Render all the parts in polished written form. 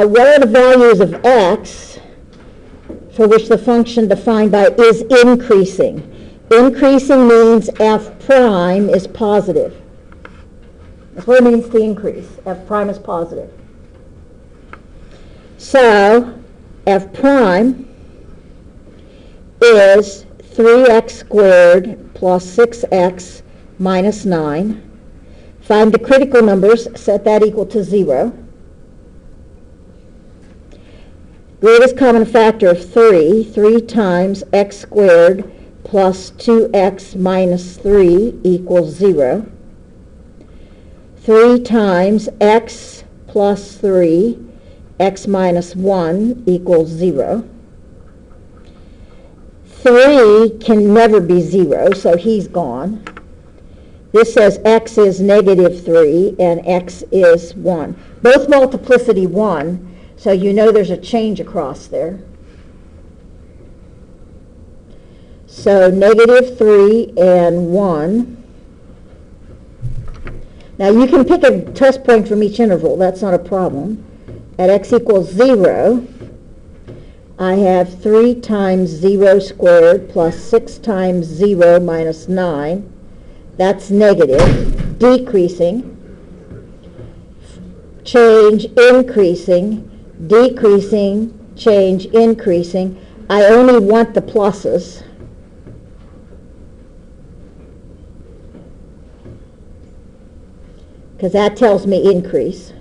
what are the values of x for which the function defined by is increasing? Increasing means f prime is positive. That's what it means to increase. F prime is positive. So f prime is 3x squared plus 6x minus 9. Find the critical numbers, set that equal to 0. Greatest common factor of 3 times x squared plus 2x minus 3 equals 0. 3 times x plus 3, x minus 1 equals 0. 3 can never be 0, so he's gone. This says x is negative 3 and x is 1. Both multiplicity 1, so you know there's a change across there. So negative 3 and 1. Now you can pick a test point from each interval, that's not a problem. At x equals 0, I have 3 times 0 squared plus 6 times 0 minus 9. That's negative, decreasing. Change, increasing, decreasing, change, increasing. I only want the pluses. Because that tells me increase.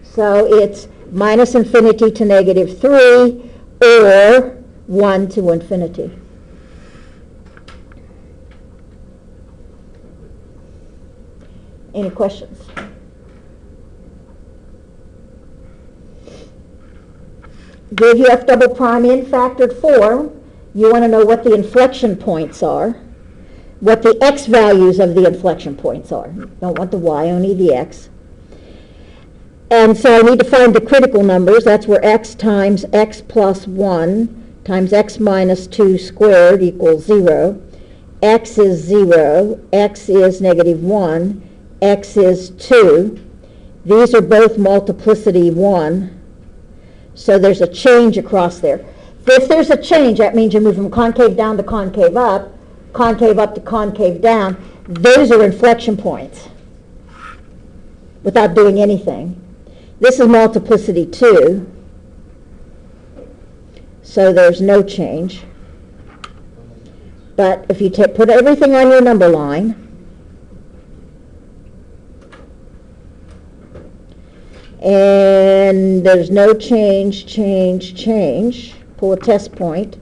So it's minus infinity to negative 3 or 1 to infinity. Any questions? Give you f double prime in factored form. You want to know what the inflection points are, what the x values of the inflection points are. Don't want the y, only the x. And so I need to find the critical numbers. That's where x times x plus 1 times x minus 2 squared equals 0. X is 0, x is negative 1, x is 2. These are both multiplicity 1. So there's a change across there. If there's a change, that means you move from concave down to concave up to concave down. Those are inflection points without doing anything. This is multiplicity 2, so there's no change. But if you put everything on your number line, and there's no change, pull a test point,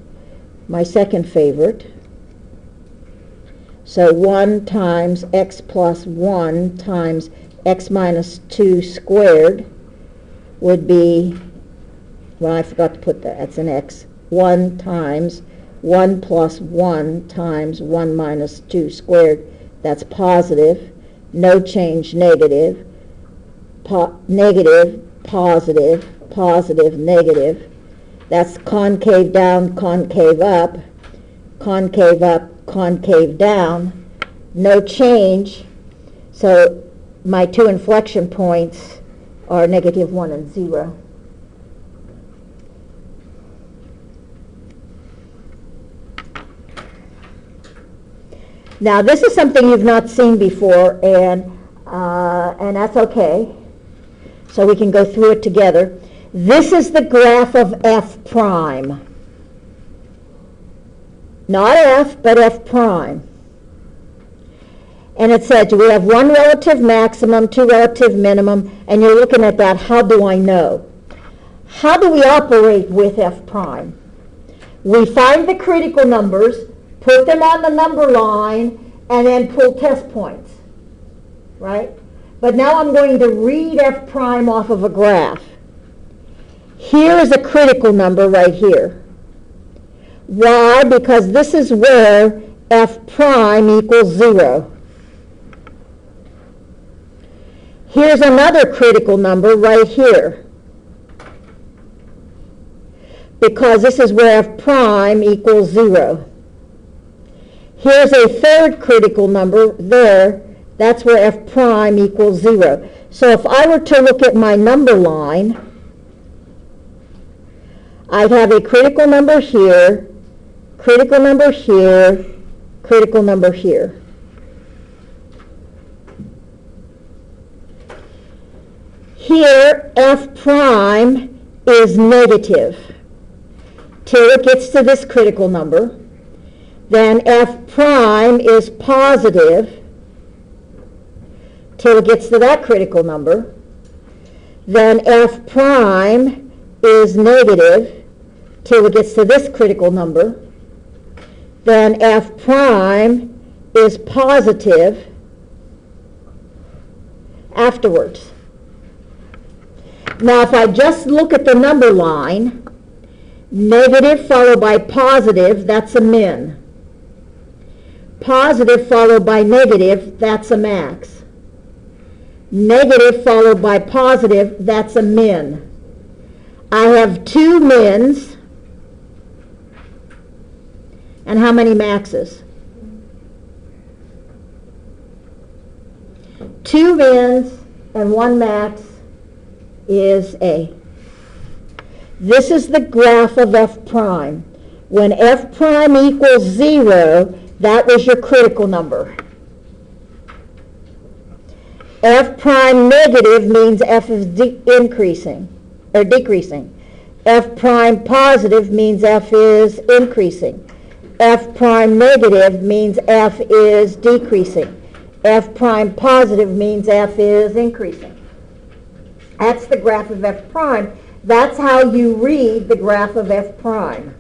my second favorite. So 1 times x plus 1 times x minus 2 squared would be, well, I forgot to put that, that's an x. 1 times 1 plus 1 times 1 minus 2 squared, that's positive. No change, negative. Negative, positive, positive, negative. That's concave down, concave up, concave up, concave down. No change. So my two inflection points are negative 1 and 0. Now this is something you've not seen before, and that's okay. So we can go through it together. This is the graph of f prime. Not f, but f prime. And it said, do we have one relative maximum, two relative minimum, and you're looking at that, how do I know? How do we operate with f prime? We find the critical numbers, put them on the number line, and then pull test points, right? But now I'm going to read f prime off of a graph. Here is a critical number right here. Why? Because this is where f prime equals 0. Here's another critical number right here, because this is where f prime equals 0. Here's a third critical number there, That's where f prime equals 0. So if I were to look at my number line, I'd have a critical number here, critical number here, critical number here. Here, f prime is negative till it gets to this critical number. Then f prime is positive till it gets to that critical number. Then f prime is negative till it gets to this critical number. Then f prime is positive afterwards. Now if I just look at the number line, negative followed by positive, that's a min. Positive followed by negative, that's a max. Negative followed by positive, that's a min. I have 2 mins, and how many maxes? 2 mins and 1 max is A. This is the graph of f prime. When f prime equals 0, that was your critical number. F prime negative means f is increasing or decreasing. F prime positive means f is increasing. F prime negative means f is decreasing. F prime positive means f is increasing. That's the graph of f prime. That's how you read the graph of f prime.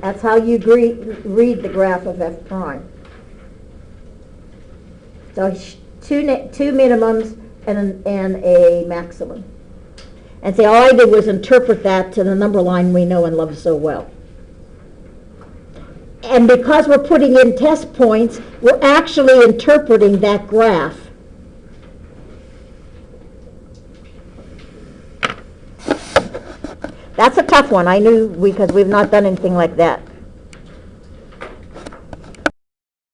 That's how you read the graph of f prime. So two minimums and a maximum. And see, all I did was interpret that to the number line we know and love so well. And because we're putting in test points, we're actually interpreting that graph. That's a tough one, I knew, because we've not done anything like that.